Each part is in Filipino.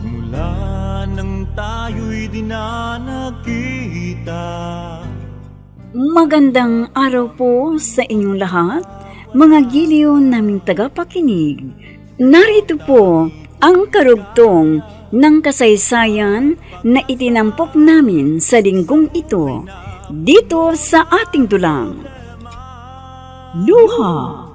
Mula nang tayo'y di na nagkita. Magandang araw po sa inyong lahat, mga giliw naming tagapakinig. Narito po ang karugtong ng kasaysayan na itinampok namin sa linggong ito, dito sa ating dulang. Luha.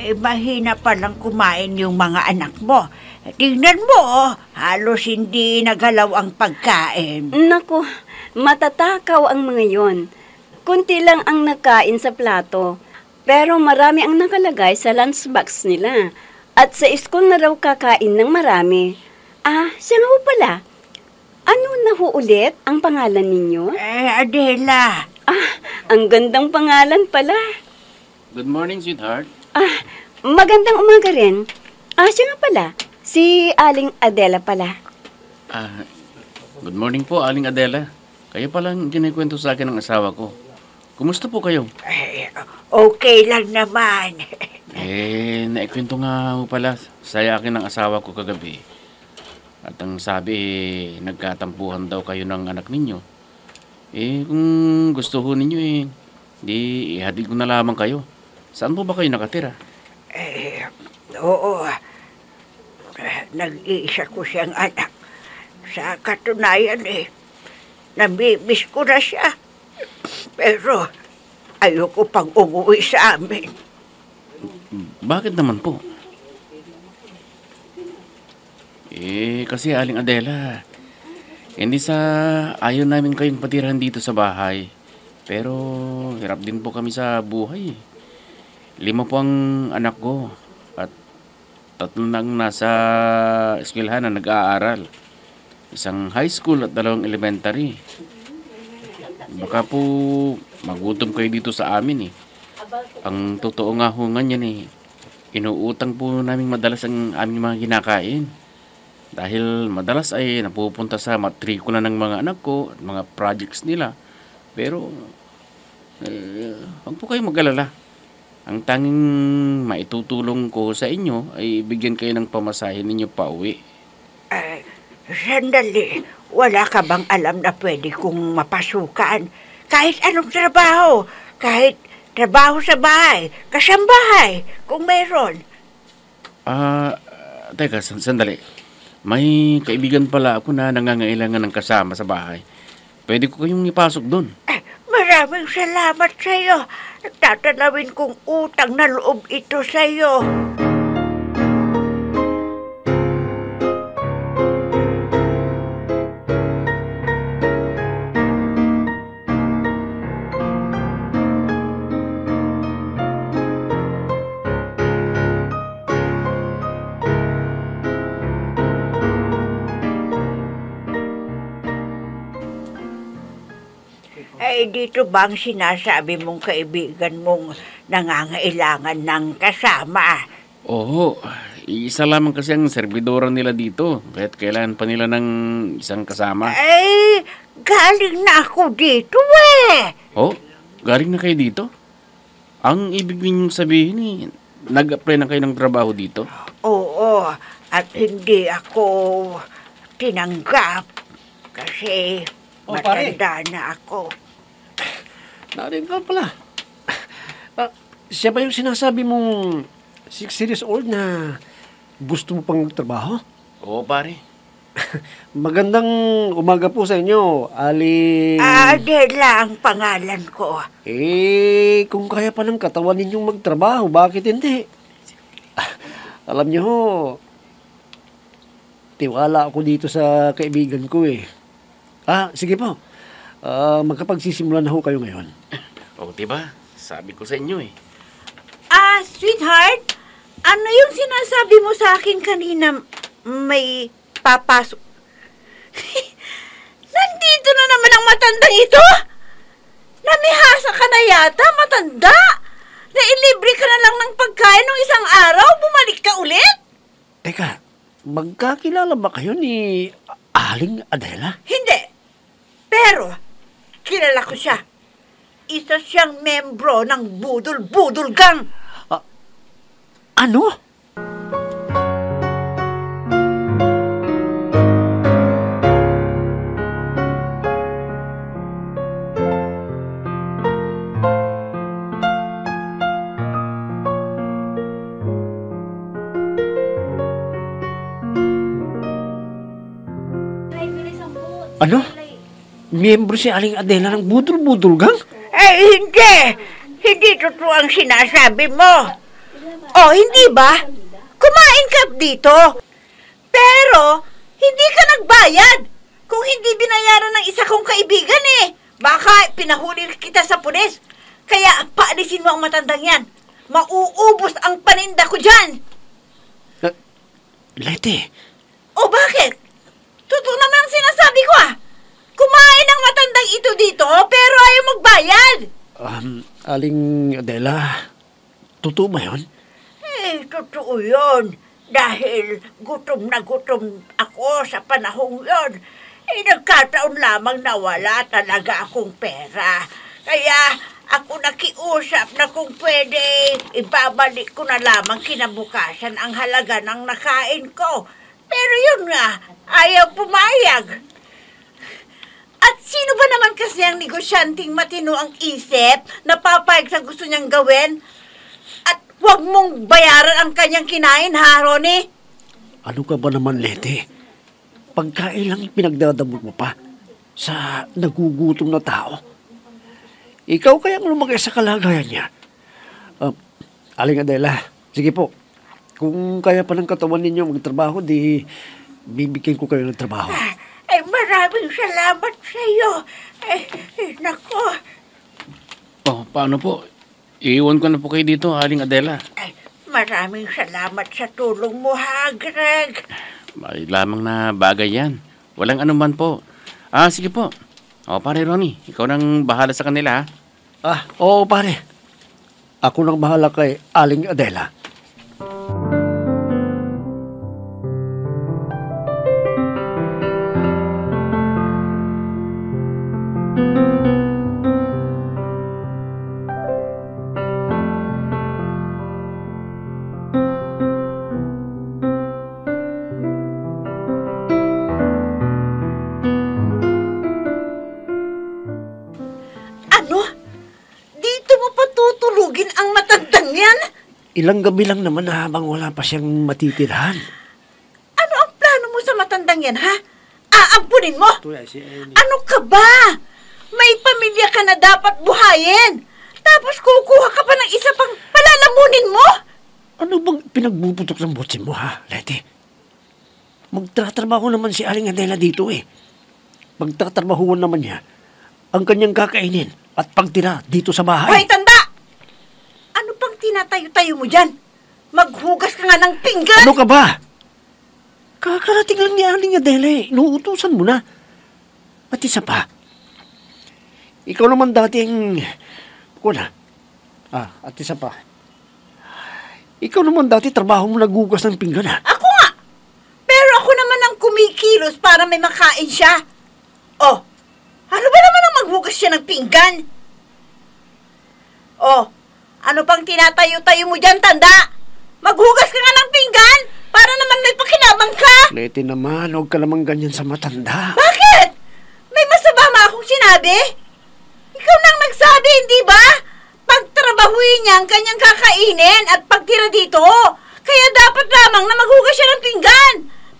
Mahina palang kumain yung mga anak mo. Tingnan mo, halos hindi nagalaw ang pagkain. Naku, matatakaw ang mga yon. Kunti lang ang nakain sa plato, pero marami ang nakalagay sa lunchbox nila. At sa school na raw kakain ng marami. Siya nga ho pala. Ano na ho ulit ang pangalan ninyo? Adela. Ang gandang pangalan pala. Good morning, sweetheart. Magandang umaga rin. Siya nga pala. Si Aling Adela pala. Good morning po, Aling Adela. Kayo palang kinikwento sa akin ng asawa ko. Kumusta po kayo? Okay lang naman. Naikwento nga ho pala sa akin ng asawa ko kagabi. At ang sabi, nagkatampuhan daw kayo ng anak ninyo. Kung gusto ho ninyo di ihatid ko na lamang kayo. Saan po ba kayo nakatira? Oo. Nag-iisa ko siyang anak. Sa katunayan namimiss ko na siya. Pero ayoko pang umuwi sa amin. Bakit naman po? Kasi Aling Adela, hindi sa ayaw namin kayong patirahan dito sa bahay. Pero hirap din po kami sa buhay. 5 po ang anak ko. At 3 nang nasa eskwelahan na nag-aaral. 1 high school at 2 elementary. Baka po magutom kayo dito sa amin Ang totoo nga ho nga yan inuutang po namin madalas ang aming mga kinakain. Dahil madalas ay napupunta sa matrikula ng mga anak ko at mga projects nila. Pero huwag po kayo mag-alala. Ang tanging maitutulong ko sa inyo ay bigyan kayo ng pamasahe ninyo pa uwi. Sandali, wala ka bang alam na pwede kong mapasukan? Kahit anong trabaho, kahit trabaho sa bahay, kasambahay, kung meron. Teka, sandali. May kaibigan pala ako na nangangailangan ng kasama sa bahay. Pwede ko kayong ipasok doon. Maraming salamat sa iyo. Tatanawin kong utang na loob ito sa iyo. Dito bang sinasabi mong kaibigan mong nangangailangan ng kasama? Oo, isa lamang kasi ang servidora nila dito. Kaya't kailangan pa nila ng isang kasama. Galing na ako dito Oh, galing na kayo dito? Ang ibig ninyong sabihin nag-apply na kayo ng trabaho dito? Oo, at hindi ako tinanggap kasi matanda na ako. Narin ka pala. Siya ba yung sinasabi mong 6 years old na gusto mo pang magtrabaho? Oo, pare. Magandang umaga po sa inyo, Aling... Adela ang pangalan ko. Kung kaya pa ng katawan ninyong magtrabaho, bakit hindi? Alam niyo ho, tiwala ako dito sa kaibigan ko Sige po. Magkapagsisimula na ho kayo ngayon. Diba? Sabi ko sa inyo Sweetheart, ano yung sinasabi mo sa akin kanina may papasok? Nandito na naman ang matandang ito? Namihasa ka na yata, matanda? Nailibre ka na lang ng pagkain ng isang araw, bumalik ka ulit? Teka, magkakilala ba kayo ni Aling Adela? Hindi. Pero, kilala ko siya. Isa siyang membro ng Budol-Budol Gang. Ano? Ano? Miyembro si Aling Adela ng budol-budol gang? Hindi! Hindi totoo ang sinasabi mo. Oh, hindi ba? Kumain ka dito. Pero, hindi ka nagbayad. Kung hindi binayaran ng isa kong kaibigan baka pinahuli kita sa pulis. Kaya paalisin mo ang matandang yan. Mauubos ang paninda ko dyan. Leti, O bakit? Totoo naman ang sinasabi ko Kumain ang matandang ito dito pero ayaw magbayad. Aling Adela, totoo ba yun? Totoo yun. Dahil gutom na gutom ako sa panahong yun. Nagkataon lamang na wala talaga akong pera. Kaya ako nakiusap na kung pwede, ibabalik ko na lamang kinabukasan ang halaga ng nakain ko. Pero yun nga, ayaw pumayag. At sino ba naman kasi ang negosyanteng matino ang isip na papayag sa gusto niyang gawin? At huwag mong bayaran ang kanyang kinain, ha, Ronnie? Ano ka ba naman, Leti? Pagkain lang pinagdadamot mo pa sa nagugutom na tao. Ikaw kayang lumagay sa kalagayan niya. Aling Adela, sige po. Kung kaya pa ng katawan ninyo magtrabaho, di bibigyan ko kayo ng trabaho. Maraming salamat sa iyo. Nako. Oh, paano po? Iiwan ko na po kayo dito, Aling Adela. Maraming salamat sa tulong mo, ha, Greg. May lamang na bagay yan. Walang anuman po. Sige po. Pare Ronnie, ikaw nang bahala sa kanila, ha? Oo, pare. Ako nang bahala kay Aling Adela. Ilang gabi lang naman habang wala pa siyang matitirahan. Ano ang plano mo sa matandang yan, ha? Aampunin mo? Ano ka ba? May pamilya ka na dapat buhayin. Tapos kukuha ka pa ng isa pang palalamunin mo? Ano bang pinagbubutok ng botse mo, ha, Leti? Magtatrabaho naman si Aling Adela dito Magtatrabahuan naman niya ang kanyang kakainin at pagtira dito sa bahay. Hoy, tanda! Ano pang tinatayo-tayo mo dyan? Maghugas ka nga ng pinggan! Ano ka ba? Kakarating lang ni Aling Adela Inuutusan mo na. At isa pa, ikaw naman dating... at isa pa. Ikaw naman dati trabaho mo naghugas ng pinggan, ha? Ako nga! Pero ako naman ang kumikilos para may makain siya. Oh, ano ba naman ang maghugas siya ng pinggan? Oh, ano pang tinatayo-tayo mo dyan, tanda? Maghugas ka nga ng pinggan para naman may pakinabang ka. Leti naman, huwag ka naman ganyan sa matanda. Bakit? May masama ma akong sinabi? Ikaw nang nagsabi, hindi ba? Pagtrabahuin niya ang kanyang kakainin at pagtira dito. Kaya dapat lamang na maghugas siya ng pinggan.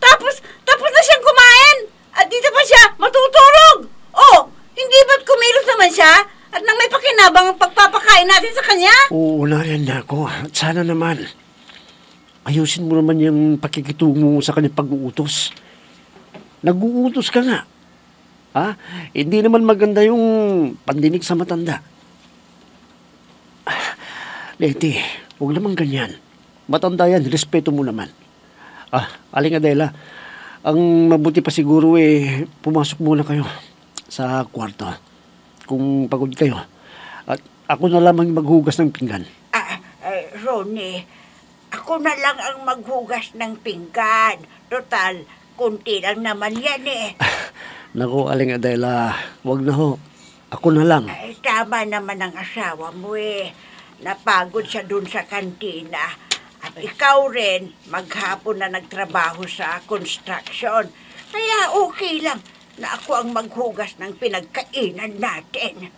Tapos na siyang kumain. At dito pa siya matutulog. Oh, hindi ba't kumilos naman siya? At nang may pakinabang ang pagpapakain natin sa kanya? Oo, nariyan na ako. At sana naman, ayusin mo naman yung pakikitungo sa kanyang pag-uutos. Nag-uutos ka nga. Ha? Hindi naman maganda yung pandinig sa matanda. Leti, huwag naman ganyan. Matanda yan, respeto mo naman. Aling Adela, ang mabuti pa siguro pumasok muna kayo sa kwarto. Kung pagod kayo. At ako na lamang maghugas ng pinggan. Ronnie, ako na lang ang maghugas ng pinggan. Total, kunti lang naman yan Naku, Aling Adela, wag na ho. Ako na lang. Tama naman ang asawa mo Napagod siya dun sa kantina. At ikaw rin, maghapon na nagtrabaho sa construction. Kaya okay lang na ako ang maghugas ng pinagkainan natin.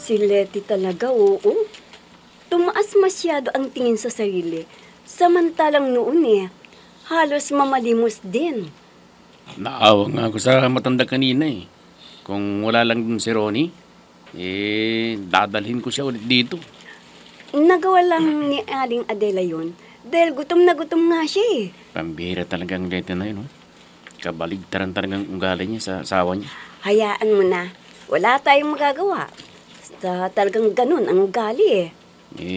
Si Letty talaga, oo. Tumaas masyado ang tingin sa sarili. Samantalang noon halos mamalimos din. Naawa nga ako sa matanda kanina eh. Kung wala lang dun si Ronnie, dadalhin ko siya ulit dito. Nagawa lang ni Aling Adela yun dahil gutom na gutom nga siya eh. Pambira talagang Letty na yun. Kabaligtaran talagang ugali niya sa asawa niya. Hayaan mo na. Wala tayong magagawa. Basta talagang ganun ang ugali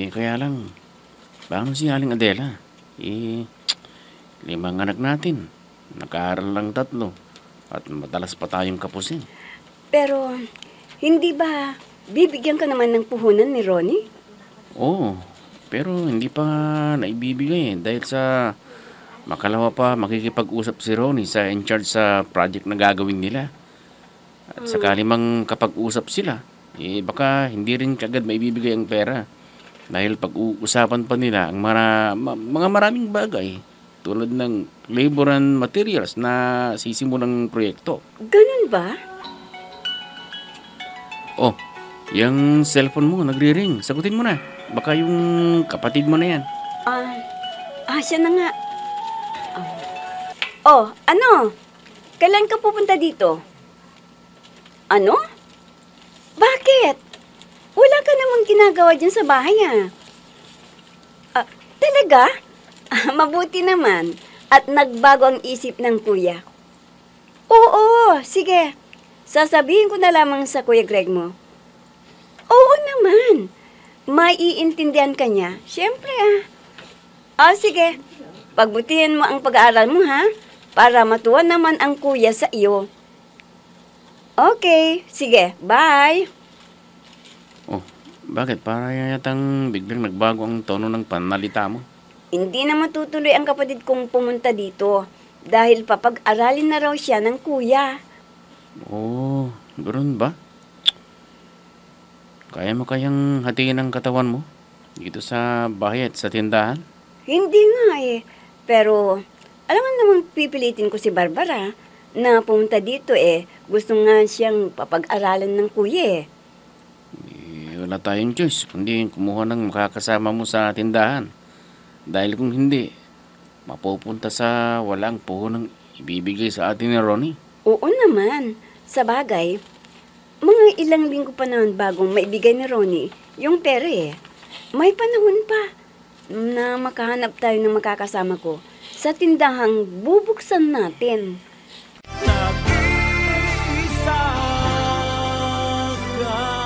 Kaya lang, paano si Aling Adela? 5 anak natin. Nag-aaral lang 3. At madalas pa tayong kapusin. Pero, hindi ba bibigyan ka naman ng puhunan ni Ronnie? Oo, pero hindi pa naibibigay dahil sa makalawa pa makikipag-usap si Ronnie sa in charge sa project na gagawin nila. At sakali mang kapag-usap sila, baka hindi rin kagad maibibigay ang pera. Dahil pag-uusapan pa nila ang mga maraming bagay tulad ng labor and materials na sisimulang proyekto. Ganun ba? Oh, yung cellphone mo nagri-ring. Sagutin mo na. Baka yung kapatid mo na yan. Siya na nga. Ano? Kailan ka pupunta dito? Ano? Bakit? Wala ka namang ginagawa dyan sa bahay talaga? Mabuti naman. At nagbago ang isip ng kuya. Oo, sige. Sasabihin ko na lamang sa Kuya Greg mo. Oo naman. Maiintindihan ka niya. Siyempre sige. Pagbutihin mo ang pag-aaral mo para matuwa naman ang kuya sa iyo. Okay, sige. Bye. Oh, bakit? Para yatang biglang nagbago ang tono ng panalita mo. Hindi na matutuloy ang kapatid kong pumunta dito dahil papag-aralin na raw siya ng kuya. Oh, ganoon ba? Kaya mo kayang hatiin ang katawan mo dito sa bahay at sa tindahan? Hindi nga Pero, alam mo namang pipilitin ko si Barbara na pumunta dito Gusto nga siyang papag-aralan ng kuya Wala tayong choice kundi kumuha ng makakasama mo sa tindahan. Dahil kung hindi, mapupunta sa walang puhunang ibibigay sa atin ni Ronnie. Oo naman. Sa bagay, mga ilang linggo pa naman bagong maibigay ni Ronnie yung pera May panahon pa na makahanap tayo ng makakasama ko sa tindahang bubuksan natin. Nag-iisa ka lang.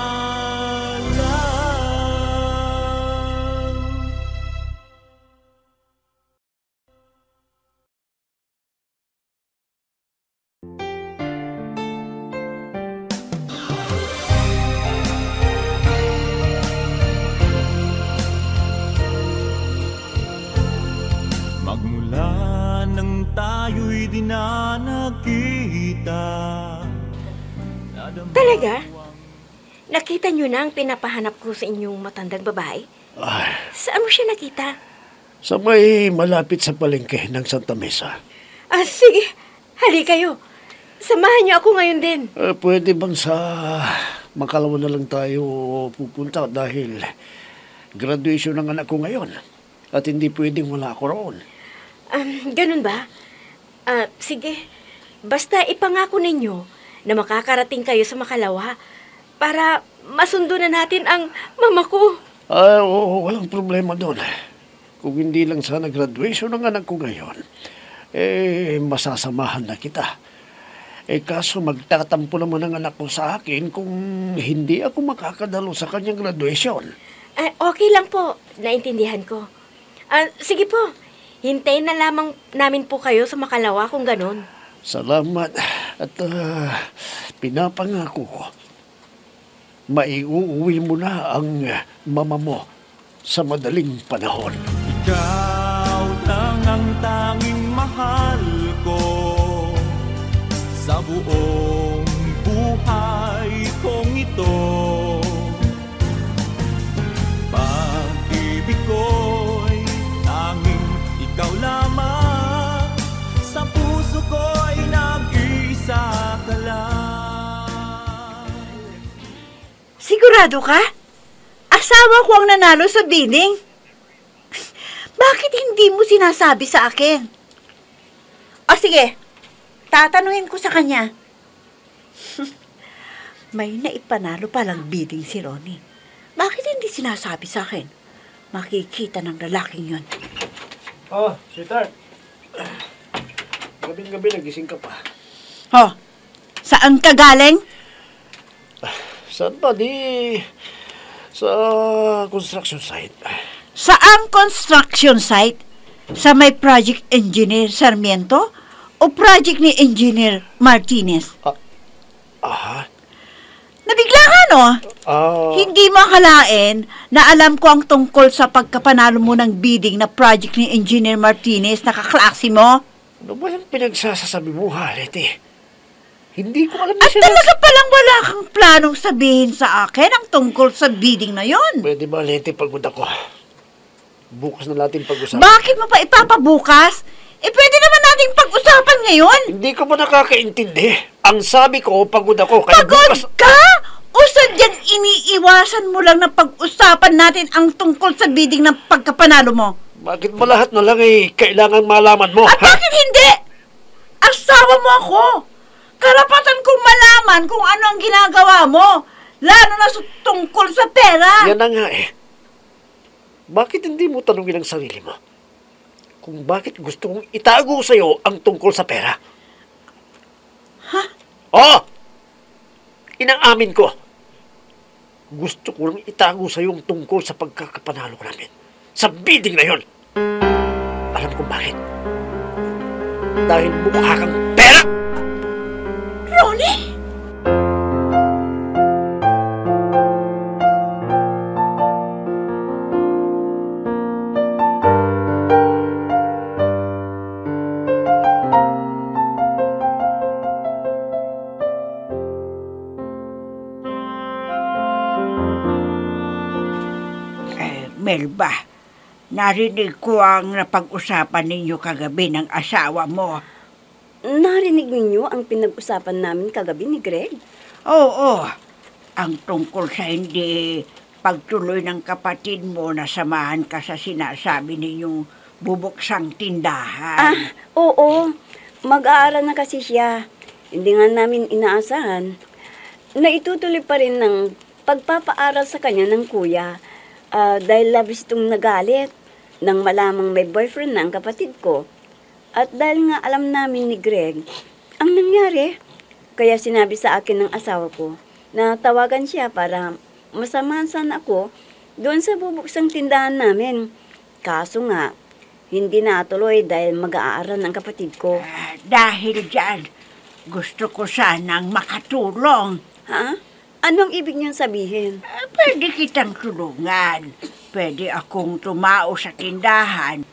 Magmula nang tayo'y di na nakita. Talaga? Nakita niyo na ang pinapahanap ko sa inyong matandang babae? Saan mo siya nakita? Sa may malapit sa palengke ng Santa Mesa. Sige. Hali kayo. Samahan niyo ako ngayon din. Pwede bang sa makalawa na lang tayo pupunta dahil graduation ng anak ko ngayon at hindi pwedeng wala ako roon. Ganun ba? Sige. Basta ipangako ninyo na makakarating kayo sa Makalawa para masundo na natin ang mama ko. Oo, walang problema doon. Kung hindi lang sana graduation ng anak ko ngayon, masasamahan na kita. Kaso magtatampo naman ang anak ko sa akin kung hindi ako makakadalo sa kanyang graduation. Okay lang po. Naintindihan ko. Sige po. Hintayin na lamang namin po kayo sa Makalawa kung ganun. Salamat. At pinapangako ko, maiuuwi mo na ang mama mo sa madaling panahon. Ikaw lang ang tanging mahal ko sa buong buhay kong ito. Pag-ibig ko'y tanging ikaw lamang, sa puso ko'y nag-iisa ka lang. Siguro Sigurado ka? Asawa ko ang nanalo sa bidding. Bakit hindi mo sinasabi sa akin? O sige, tatanungin ko sa kanya. May naipanalo palang bidding si Ronnie. Bakit hindi sinasabi sa akin? Makikita ng lalaking yun. Oh, sweetheart. Gabi-gabi nagising ka pa. Oh, saan ka galing? Saan ba? Sa construction site. Saan construction site? Sa may project engineer Sarmiento o project ni engineer Martinez? Nabigla ka, no? Hindi mo akalain na alam ko ang tungkol sa pagkapanalo mo ng bidding na project ni engineer Martinez na kaklase mo? Ano ba yung pinagsasasabi mo, Leti? Hindi ko alam na At talaga palang wala kang planong sabihin sa akin ang tungkol sa bidding na yon. Pwede ba, Leti, pagod ako? Bukas na natin pag-usapan. Bakit mo pa ipapabukas? Pwede naman nating pag-usapan ngayon. Hindi ko ba nakakaintindi? Ang sabi ko, pagod ako. Kaya Pagod bukas... ka? O sadyang iniiwasan mo lang na pag-usapan natin ang tungkol sa bidding ng pagkapanalo mo? Bakit ba lahat na lang kailangan malaman mo? At bakit hindi? Asawa mo ako. Karapatan kong malaman kung ano ang ginagawa mo. Lalo na tungkol sa pera. Yan na nga Bakit hindi mo tanungin ang sarili mo? Kung bakit gusto kong itago sa'yo ang tungkol sa pera? Ha? Oo! Inaamin ko. Gusto ko lang itago sa'yo ang tungkol sa pagkakapanalo namin. Sa bidding na yon. Alam kong bakit. Dahil mukha kang pera! Ronnie? Melba, narinig ko ang napag-usapan ninyo kagabi ng asawa mo. Narinig ninyo ang pinag-usapan namin kagabi ni Greg? Oo, ang tungkol sa hindi pagtuloy ng kapatid mo na samahan ka sa sinasabi ninyong bubuksang tindahan. Oo. Mag-aaral na kasi siya. Hindi nga namin inaasahan na itutuloy pa rin ng pagpapaaral sa kanya ng kuya. Dahil labis itong nagalit nang malamang may boyfriend na ang kapatid ko. At dahil nga alam namin ni Greg ang nangyari, kaya sinabi sa akin ng asawa ko na tawagan siya para masamahan sana ako doon sa bubuksang tindahan namin. Kaso nga, hindi natuloy dahil mag-aaral ng kapatid ko. Dahil dyan, gusto ko sanang makatulong. Ha? Anong ibig niyong sabihin? Pwede kitang tulungan. Pwede akong tumao sa tindahan.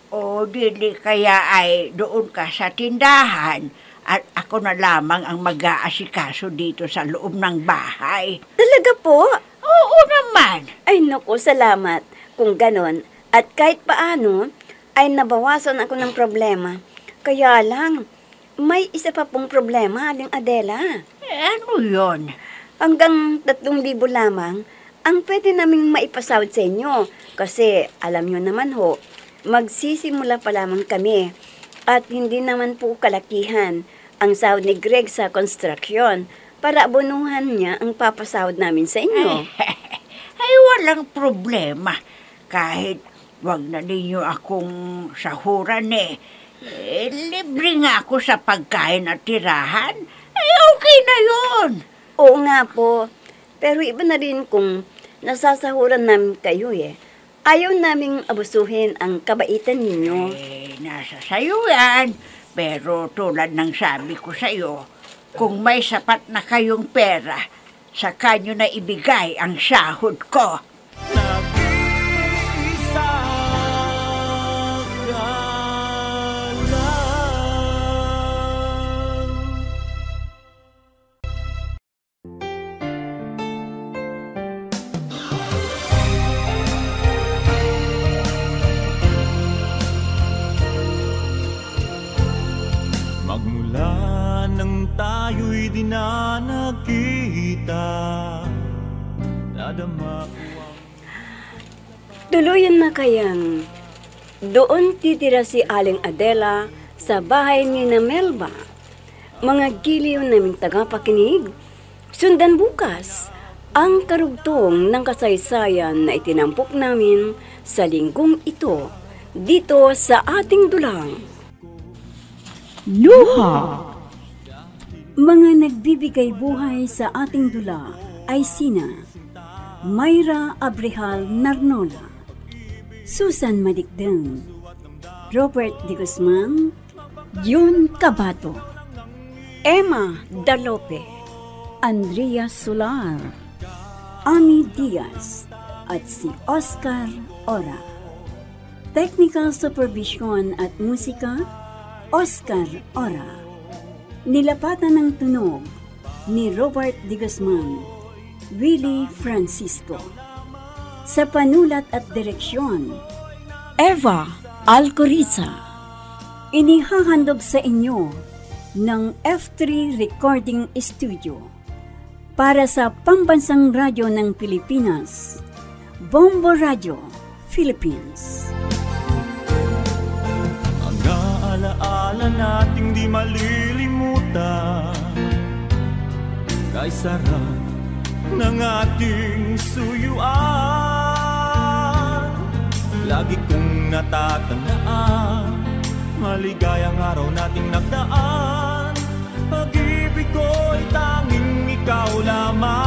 O dili kaya ay doon ka sa tindahan at ako na lamang ang mag-aasikaso dito sa loob ng bahay. Talaga po? Oo naman. Ay naku, salamat. Kung ganon, at kahit paano, ay nabawasan ako ng problema. Kaya lang, may isa pa pong problema, Aling Adela. Ano yon? Hanggang 3,000 lamang ang pwede naming maipasahod sa inyo. Kasi alam nyo naman ho, magsisimula pa lamang kami. At hindi naman po kalakihan ang sahod ni Greg sa construction para abonuhan niya ang papasahod namin sa inyo. Ay walang problema. Kahit wag na ninyo akong sahuran libre nga ako sa pagkain at tirahan. Ay okay na yon. Oo nga po. Pero iba na rin kung nasasahuran namin kayo Ayaw naming abusuhin ang kabaitan ninyo. Nasa sayo yan. Pero tulad ng sabi ko sa'yo, kung may sapat na kayong pera, saka nyo na ibigay ang sahod ko. Magmula nang tayo'y di na nagkita, nadama ko ang Tuluyan na kayang doon titira si Aling Adela sa bahay ni na Melba. Mga giliw naming tagapakinig, sundan bukas ang karugtong ng kasaysayan na itinampok namin sa linggong ito dito sa ating dulang. Luha! Mga nagbibigay buhay sa ating dula ay sina Mayra Abrehal Narnola, Susan Madigdeng, Robert De Guzman, Jun Cabato, Emma Dalope, Andrea Solar, Ami Diaz, at si Oscar Ora. Technical Supervision at Musika, Oscar Ora. Nilapatan ng tunog ni Robert De Guzman, Willie Francisco. Sa panulat at direksyon, Eva Alcoriza. Inihahandog sa inyo ng F3 Recording Studio para sa Pambansang Radyo ng Pilipinas, Bombo Radio, Philippines. Ang alaala nating di malilimutan, kay sarap ng ating suyuan. Lagi kong natatandaan, maligayang araw nating nagdaan. Pag-ibig ko'y tanging ikaw lamang.